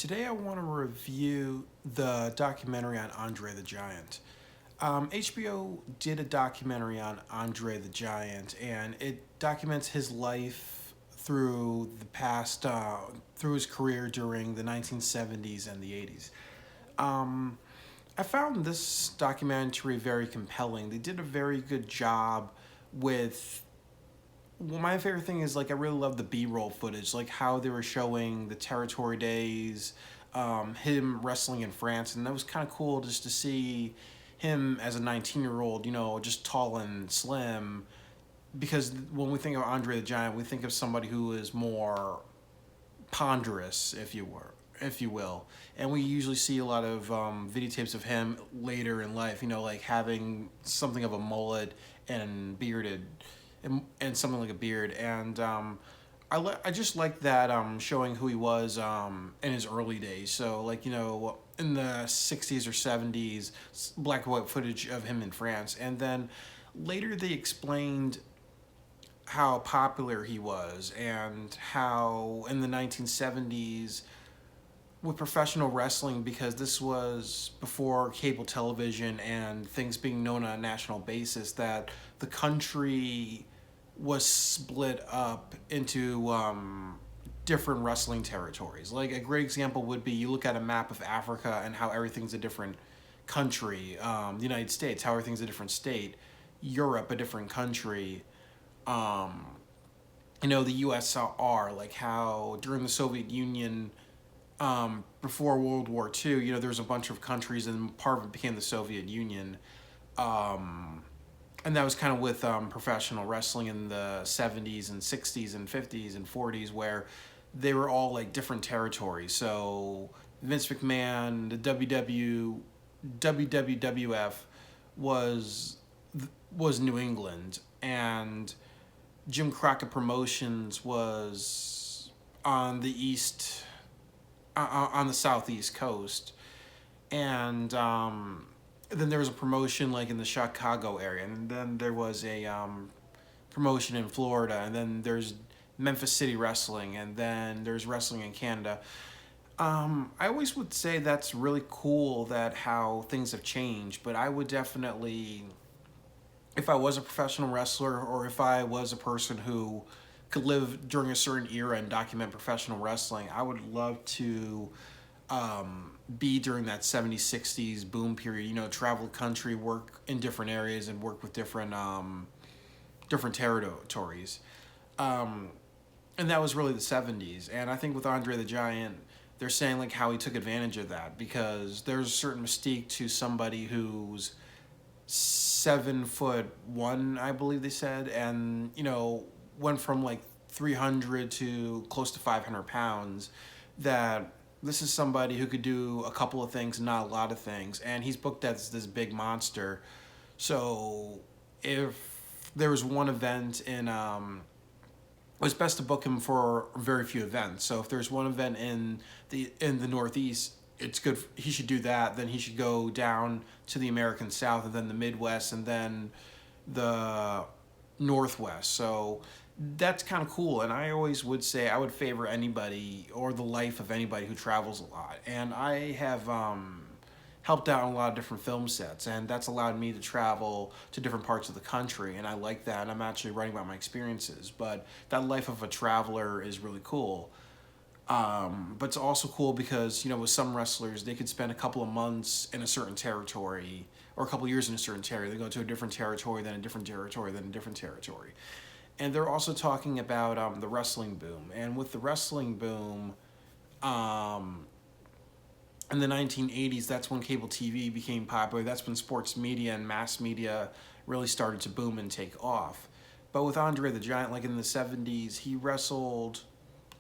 Today I want to review the documentary on Andre the Giant. HBO did a documentary on Andre the Giant, and it documents his life through the past, through his career during the 1970s and the 80s. Um, I found this documentary very compelling. They did a very good job with well, my favorite thing is like I really love the B-roll footage, like how they were showing the territory days, him wrestling in France, and that was kind of cool just to see him as a 19-year-old, just tall and slim. Because when we think of Andre the Giant, we think of somebody who is more ponderous, if you will. And we usually see a lot of videotapes of him later in life, like having something of a mullet and bearded, and something like a beard. And I just like that showing who he was in his early days. So, like, in the 60s or 70s, black and white footage of him in France. And then later they explained how popular he was and how in the 1970s with professional wrestling, because this was before cable television and things being known on a national basis, that the country was split up into different wrestling territories. Like a great example would be you look at a map of Africa and how everything's a different country. The United States, how everything's a different state. Europe, a different country. um, the USSR, like how during the Soviet Union, before World War II, there was a bunch of countries and part of it became the Soviet Union. Um, and that was kind of with professional wrestling in the 70s and 60s and 50s and 40s, where they were all like different territories. So Vince McMahon, the WWF was was New England, and Jim Crockett Promotions was on the on the southeast coast, and then there was a promotion like in the Chicago area, and then there was a promotion in Florida, and then there's Memphis City Wrestling, and then there's wrestling in Canada. I always would say that's really cool that how things have changed, but I would definitely, if I was a professional wrestler or if I was a person who could live during a certain era and document professional wrestling, I would love to be during that 70s, 60s boom period, travel the country, work in different areas, and work with different territories. Um, and that was really the 70s. And I think with Andre the Giant, they're saying like how he took advantage of that, because there's a certain mystique to somebody who's 7'1", I believe they said, and went from like 300 to close to 500 pounds. That this is somebody who could do a couple of things, not a lot of things, and he's booked as this big monster. So if there was one event in it was best to book him for very few events. So if there's one event in the Northeast, it's good. He should do that. Then he should go down to the American South, and then the Midwest, and then the Northwest. So that's kind of cool. And I always would say I would favor anybody or the life of anybody who travels a lot. And I have helped out on a lot of different film sets, and that's allowed me to travel to different parts of the country, and I like that, and I'm actually writing about my experiences. But that life of a traveler is really cool. But it's also cool because, with some wrestlers, they could spend a couple of months in a certain territory or a couple of years in a certain territory. They go to a different territory, then a different territory, then a different territory. And they're also talking about the wrestling boom. And with the wrestling boom, um, in the 1980s, that's when cable TV became popular. That's when sports media and mass media really started to boom and take off. But with Andre the Giant, like in the 70s, he wrestled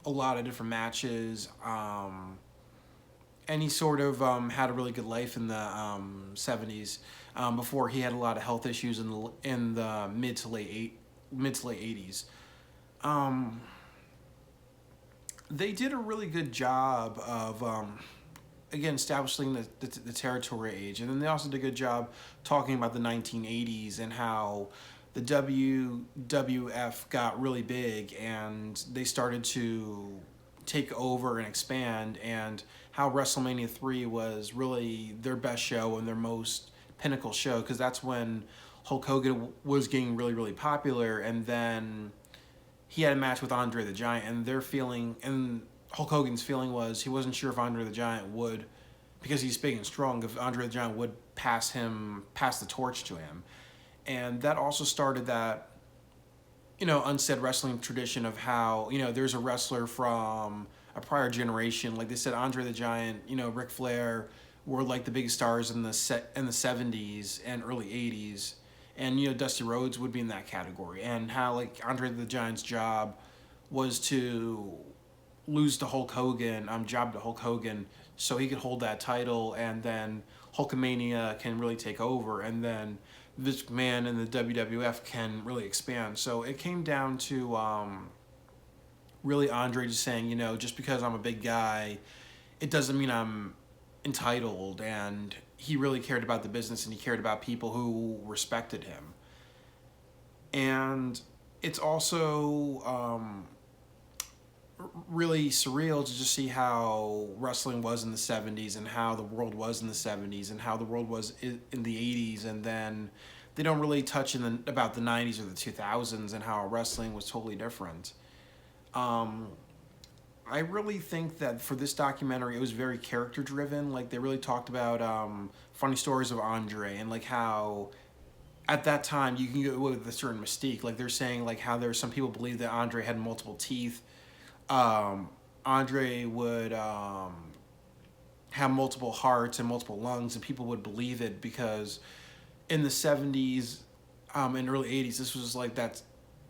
a lot of different matches, and he sort of had a really good life in the 70s, before he had a lot of health issues in the mid to late 80s. Um, they did a really good job of again establishing the territory age, and then they also did a good job talking about the 1980s and how the WWF got really big, and they started to take over and expand, and how WrestleMania 3 was really their best show and their most pinnacle show, because that's when Hulk Hogan was getting really, really popular, and then he had a match with Andre the Giant, and their feeling, and Hulk Hogan's feeling was he wasn't sure if Andre the Giant would, because he's big and strong, if Andre the Giant would pass the torch to him. And that also started that, unsaid wrestling tradition of how, there's a wrestler from a prior generation, like they said, Andre the Giant, Ric Flair were like the biggest stars in the 70s and early 80s, and Dusty Rhodes would be in that category, and how like Andre the Giant's job was to lose to Hulk Hogan, so he could hold that title, and then Hulkamania can really take over, and then this man in the WWF can really expand. So it came down to really Andre just saying, just because I'm a big guy, it doesn't mean I'm entitled, and he really cared about the business, and he cared about people who respected him. And it's also really surreal to just see how wrestling was in the 70s, and how the world was in the 70s, and how the world was in the 80s, and then they don't really touch about the 90s or the 2000s, and how wrestling was totally different. I really think that for this documentary, it was very character driven. Like, they really talked about funny stories of Andre, and like how at that time you can go with a certain mystique. Like, they're saying like how there's some people believe that Andre had multiple teeth. Andre would have multiple hearts and multiple lungs, and people would believe it because in the 70s and early 80s, this was like that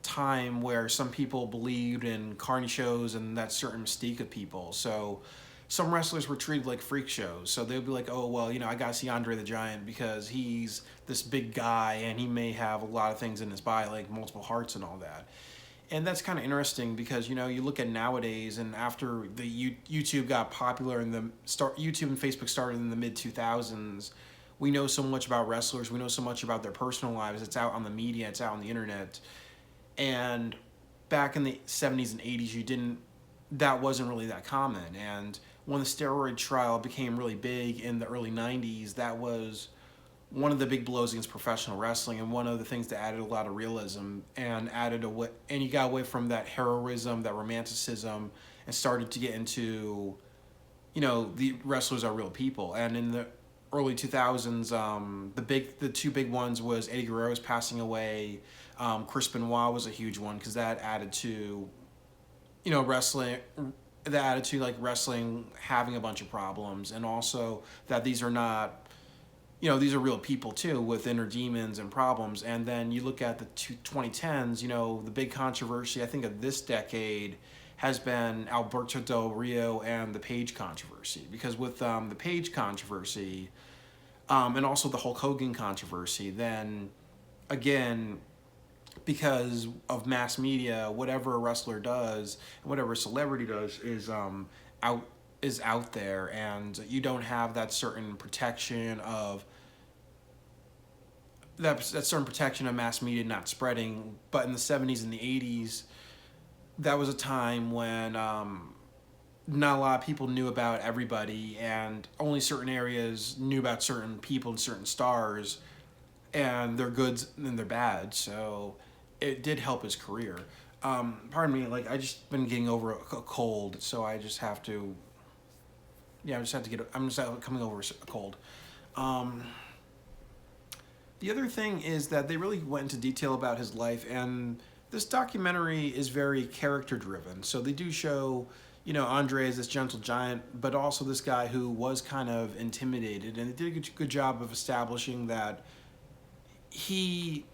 time where some people believed in carny shows and that certain mystique of people. So some wrestlers were treated like freak shows. So they'd be like, oh, well, I got to see Andre the Giant because he's this big guy and he may have a lot of things in his body, like multiple hearts and all that. And that's kind of interesting because, you look at nowadays, and after the YouTube got popular and YouTube and Facebook started in the mid-2000s, we know so much about wrestlers. We know so much about their personal lives. It's out on the media. It's out on the internet. And back in the 70s and 80s, that wasn't really that common. And when the steroid trial became really big in the early 90s, that was one of the big blows against professional wrestling, and one of the things that added a lot of realism and you got away from that heroism, that romanticism, and started to get into, the wrestlers are real people. And in the early 2000s, the two big ones was Eddie Guerrero's passing away. Chris Benoit was a huge one because that added to, wrestling. That added to like wrestling having a bunch of problems, and also that these are not. These are real people too with inner demons and problems. And then you look at the 2010s, the big controversy, I think, of this decade has been Alberto Del Rio and the Page controversy. Because with the Page controversy and also the Hulk Hogan controversy, then again, because of mass media, whatever a wrestler does, whatever a celebrity does is out there, and you don't have that certain protection of mass media not spreading. But in the 70s and the 80s, that was a time when not a lot of people knew about everybody, and only certain areas knew about certain people and certain stars, and their goods and their bad. So it did help his career. Pardon me, like I just been getting over a cold, so I just have to. Yeah, I'm just coming over a cold. The other thing is that they really went into detail about his life, and this documentary is very character driven. So they do show, Andre as this gentle giant, but also this guy who was kind of intimidated, and they did a good job of establishing that he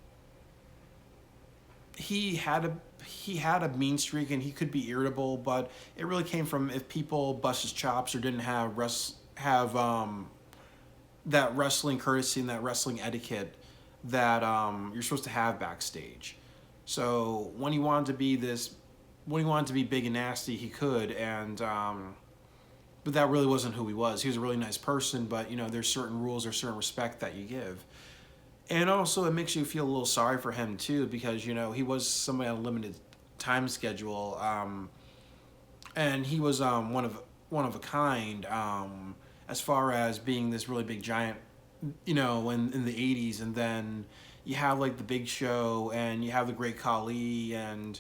had a mean streak and he could be irritable, but it really came from if people bust his chops or didn't have that wrestling courtesy and that wrestling etiquette that you're supposed to have backstage. So when he wanted to be big and nasty, he could, and but that really wasn't who he was. He was a really nice person, but there's certain rules, there's certain respect that you give. And also, it makes you feel a little sorry for him, too, because, he was somebody on a limited time schedule. and he was one of a kind, as far as being this really big giant, in the '80s, and then you have like the Big Show, and you have the Great Khali, and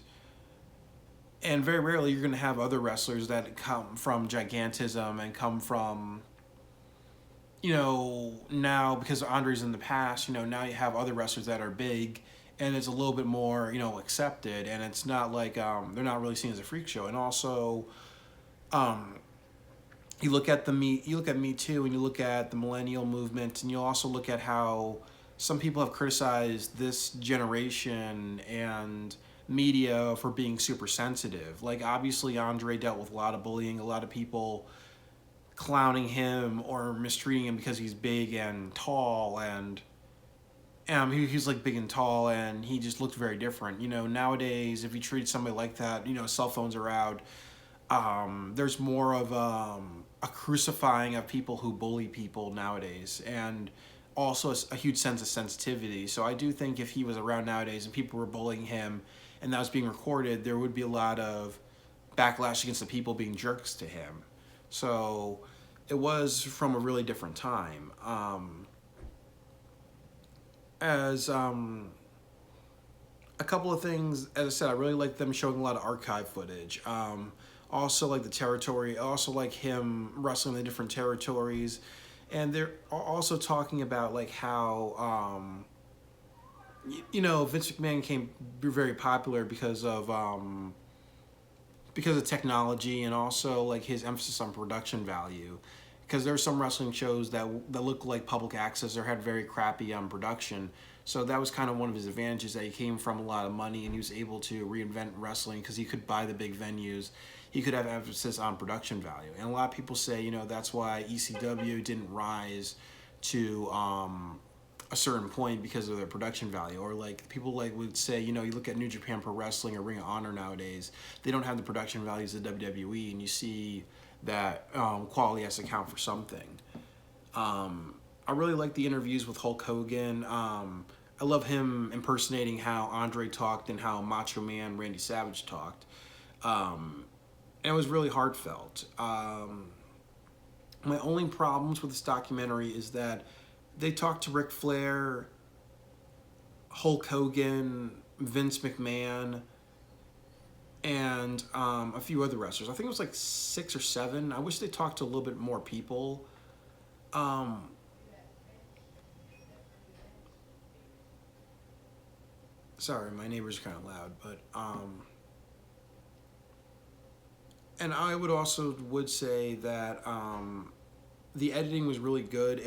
very rarely you're going to have other wrestlers that come from gigantism and come from, now because Andre's in the past, now you have other wrestlers that are big, and it's a little bit more, accepted, and it's not like they're not really seen as a freak show. And also, um, you look at Me Too, and you look at the millennial movement, and you also look at how some people have criticized this generation and media for being super sensitive. Like, obviously, Andre dealt with a lot of bullying, a lot of people clowning him or mistreating him because he's big and tall, and he's like big and tall, and he just looked very different. Nowadays, if you treat somebody like that, cell phones are out. There's more of a crucifying of people who bully people nowadays, and also a huge sense of sensitivity. So I do think if he was around nowadays and people were bullying him and that was being recorded, there would be a lot of backlash against the people being jerks to him. So it was from a really different time. As A couple of things, as I said, I really like them showing a lot of archive footage. Also like the territory, also like him wrestling the different territories, and they're also talking about like how Vince McMahon became very popular because of technology, and also like his emphasis on production value. Because there are some wrestling shows that look like public access or had very crappy production. So that was kind of one of his advantages, that he came from a lot of money and he was able to reinvent wrestling because he could buy the big venues. He could have emphasis on production value. And a lot of people say, that's why ECW didn't rise to a certain point because of their production value. Or like people like would say, you look at New Japan Pro Wrestling or Ring of Honor nowadays, they don't have the production values of WWE, and you see that quality has to count for something. I really like the interviews with Hulk Hogan. I love him impersonating how Andre talked and how Macho Man Randy Savage talked. And it was really heartfelt. My only problems with this documentary is that they talked to Ric Flair, Hulk Hogan, Vince McMahon, and a few other wrestlers. I think it was like 6 or 7. I wish they talked to a little bit more people. Sorry, my neighbor's kind of loud, but and I would say that the editing was really good.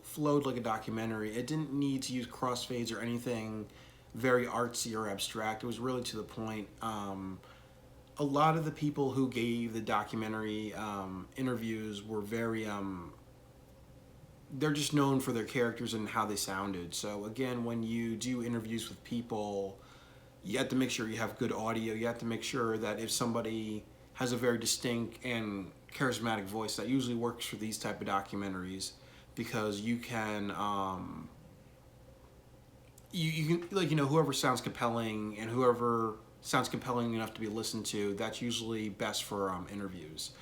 Flowed like a documentary. It didn't need to use crossfades or anything very artsy or abstract. It was really to the point. A lot of the people who gave the documentary interviews were very they're just known for their characters and how they sounded. So again, when you do interviews with people, you have to make sure you have good audio. You have to make sure that if somebody has a very distinct and charismatic voice, that usually works for these type of documentaries, because you can you can, like, whoever sounds compelling and whoever sounds compelling enough to be listened to, that's usually best for interviews.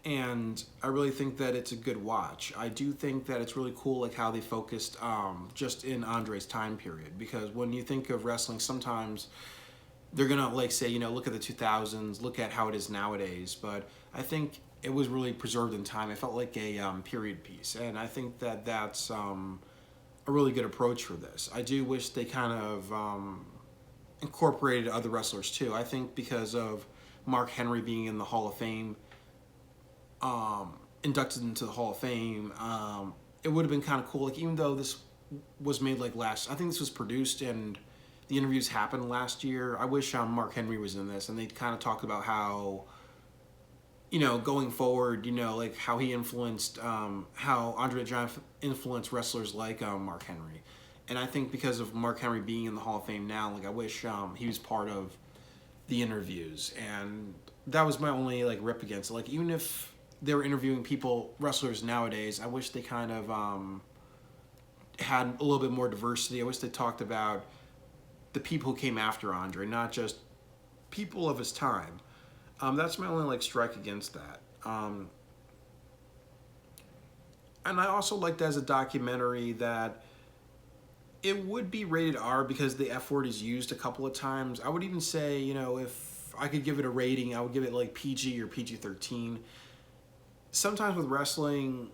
And I really think that it's a good watch. I do think that it's really cool, like how they focused just in Andre's time period, because when you think of wrestling, sometimes they're gonna like say, look at the 2000s, look at how it is nowadays. But I think it was really preserved in time. It felt like a period piece, and I think that that's a really good approach for this. I do wish they kind of incorporated other wrestlers too. I think because of Mark Henry being in the Hall of Fame, inducted into the Hall of Fame, it would have been kind of cool. Like, even though this was made like I think this was produced and the interviews happened last year. I wish Mark Henry was in this, and they kind of talked about how, going forward, like how he influenced, how Andre the Giant influenced wrestlers like Mark Henry. And I think because of Mark Henry being in the Hall of Fame now, like I wish he was part of the interviews. And that was my only like rip against it. Like, even if they were interviewing wrestlers nowadays, I wish they kind of had a little bit more diversity. I wish they talked about the people who came after Andre, not just people of his time. That's my only like strike against that. And I also liked as a documentary that it would be rated R because the F word is used a couple of times. I would even say, you know, if I could give it a rating, I would give it like PG or PG-13. Sometimes with wrestling,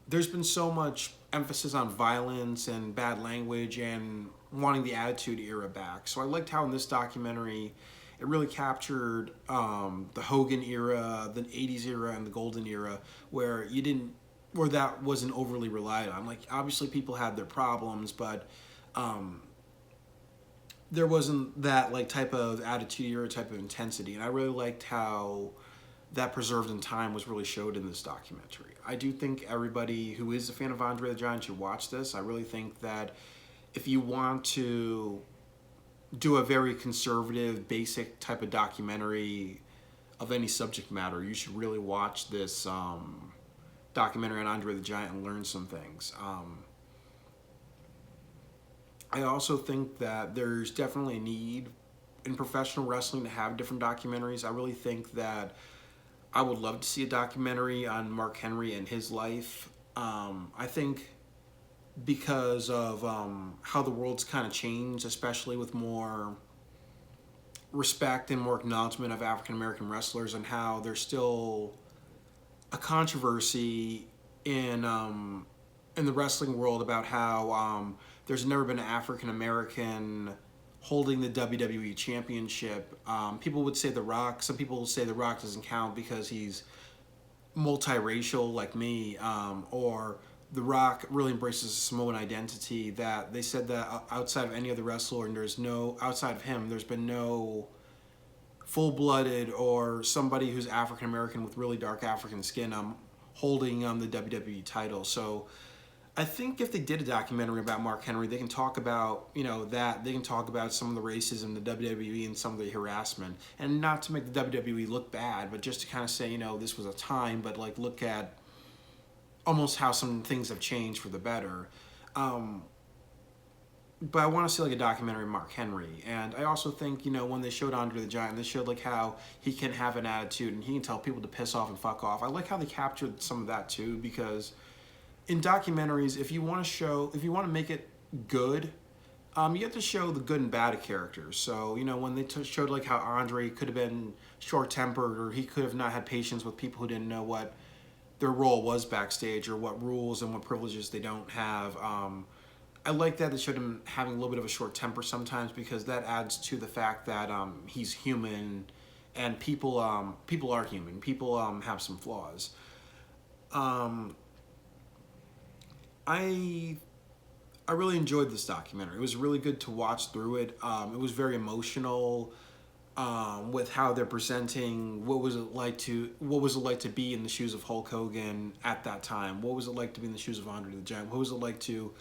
there's been so much emphasis on violence and bad language and wanting the Attitude Era back. So I liked how in this documentary, it really captured the Hogan era, the 80s era, and the Golden era, where that wasn't overly relied on. Like, obviously people had their problems, but there wasn't that like type of attitude era, type of intensity. And I really liked how that preserved in time was really showed in this documentary. I do think everybody who is a fan of Andre the Giant should watch this. I really think that if you want to do a very conservative, basic type of documentary of any subject matter, you should really watch this documentary on Andre the Giant and learn some things. I also think that there's definitely a need in professional wrestling to have different documentaries. I really think that I would love to see a documentary on Mark Henry and his life. I think because of how the world's kind of changed, especially with more respect and more acknowledgement of African American wrestlers, and how there's still a controversy in the wrestling world about how there's never been an African American holding the WWE Championship. People would say The Rock. Some people will say The Rock doesn't count because he's multiracial like me, or The Rock really embraces a Samoan identity, that they said that outside of any other wrestler, and outside of him, there's been no full-blooded or somebody who's African American with really dark African skin holding the WWE title. So I think if they did a documentary about Mark Henry, they can talk about, that. They can talk about some of the racism in the WWE and some of the harassment. And not to make the WWE look bad, but just to kind of say, this was a time, but like look at almost how some things have changed for the better. But I want to see like a documentary of Mark Henry. And I also think, when they showed Andre the Giant, they showed like how he can have an attitude and he can tell people to piss off and fuck off. I like how they captured some of that too, because in documentaries, if you want to make it good, you have to show the good and bad of characters. So, when they showed like how Andre could have been short-tempered, or he could have not had patience with people who didn't know what their role was backstage, or what rules and what privileges they don't have. I like that they showed him having a little bit of a short temper sometimes, because that adds to the fact that he's human, and people are human. People have some flaws. I really enjoyed this documentary. It was really good to watch through it. It was very emotional with how they're presenting what was it like to be in the shoes of Hulk Hogan at that time. What was it like to be in the shoes of Andre the Giant? What was it like to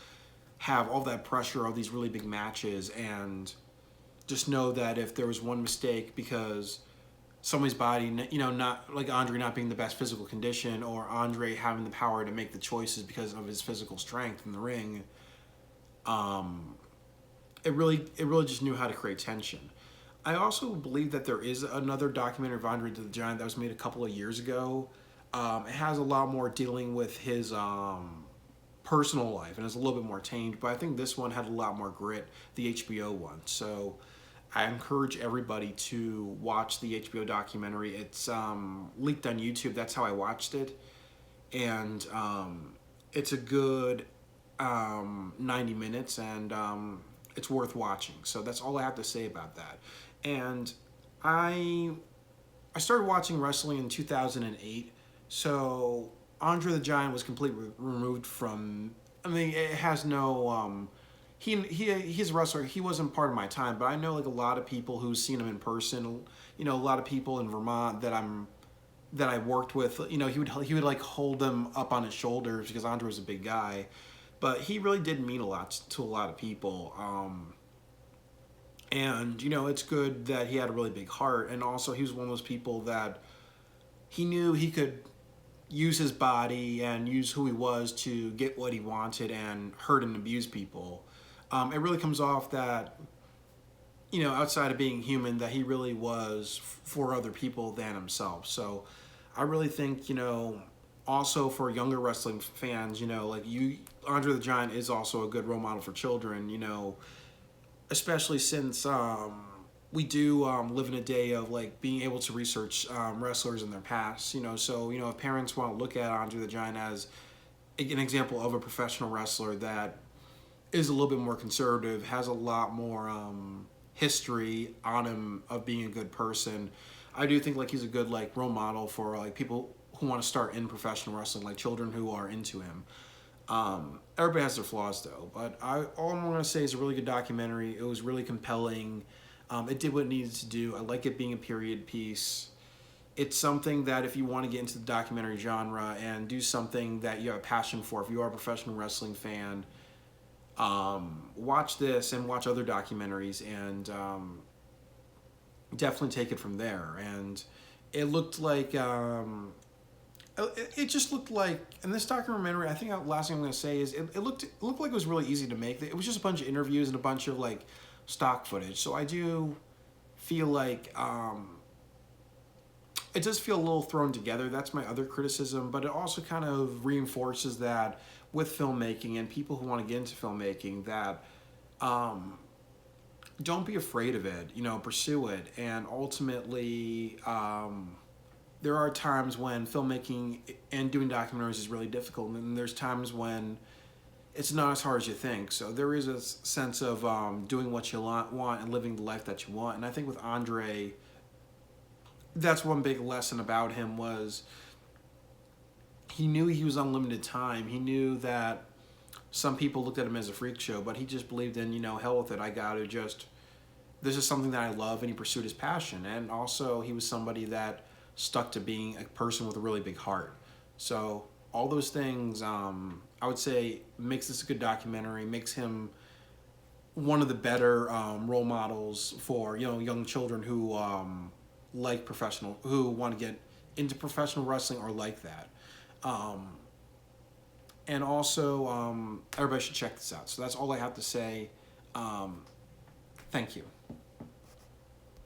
have all that pressure, all these really big matches, and just know that if there was one mistake because somebody's body, not like Andre not being the best physical condition, or Andre having the power to make the choices because of his physical strength in the ring, it really just knew how to create tension. I also believe that there is another documentary of Andre the Giant that was made a couple of years ago. It has a lot more dealing with his personal life and is a little bit more tamed, but I think this one had a lot more grit, the HBO one. So I encourage everybody to watch the HBO documentary. It's leaked on YouTube. That's how I watched it. And it's a good 90 minutes, and it's worth watching. So that's all I have to say about that. And I started watching wrestling in 2008. So Andre the Giant was completely removed from, it has no, he's a wrestler. He wasn't part of my time, but I know like a lot of people who've seen him in person, a lot of people in Vermont that I worked with, he would like hold them up on his shoulders because Andre was a big guy, but he really did mean a lot to a lot of people. And it's good that he had a really big heart, and also he was one of those people that he knew he could use his body and use who he was to get what he wanted and hurt and abuse people. It really comes off that outside of being human, that he really was for other people than himself. So I really think, also for younger wrestling fans, Andre the Giant is also a good role model for children, especially since we do live in a day of like being able to research wrestlers in their past, so, if parents want to look at Andre the Giant as an example of a professional wrestler that is a little bit more conservative, has a lot more history on him of being a good person. I do think like he's a good like role model for like people who want to start in professional wrestling, like children who are into him. Everybody has their flaws though, but all I'm gonna say is a really good documentary. It was really compelling. It did what it needed to do. I like it being a period piece. It's something that if you want to get into the documentary genre and do something that you have a passion for, if you are a professional wrestling fan, watch this and watch other documentaries and definitely take it from there. And it looked like it just looked like, in this documentary, I think the last thing I'm going to say is it looked like it was really easy to make. It was just a bunch of interviews and a bunch of like stock footage. So I do feel like it does feel a little thrown together. That's my other criticism, but it also kind of reinforces that with filmmaking and people who want to get into filmmaking, that don't be afraid of it, pursue it. And ultimately, there are times when filmmaking and doing documentaries is really difficult, and there's times when it's not as hard as you think. So there is a sense of doing what you want and living the life that you want. And I think with Andre, that's one big lesson about him was he knew he was unlimited time. He knew that some people looked at him as a freak show, but he just believed in, hell with it. This is something that I love, and he pursued his passion. And also he was somebody that stuck to being a person with a really big heart. So all those things, I would say, makes this a good documentary, makes him one of the better role models for, young children who who want to get into professional wrestling or like that. And also, everybody should check this out. So that's all I have to say. Thank you.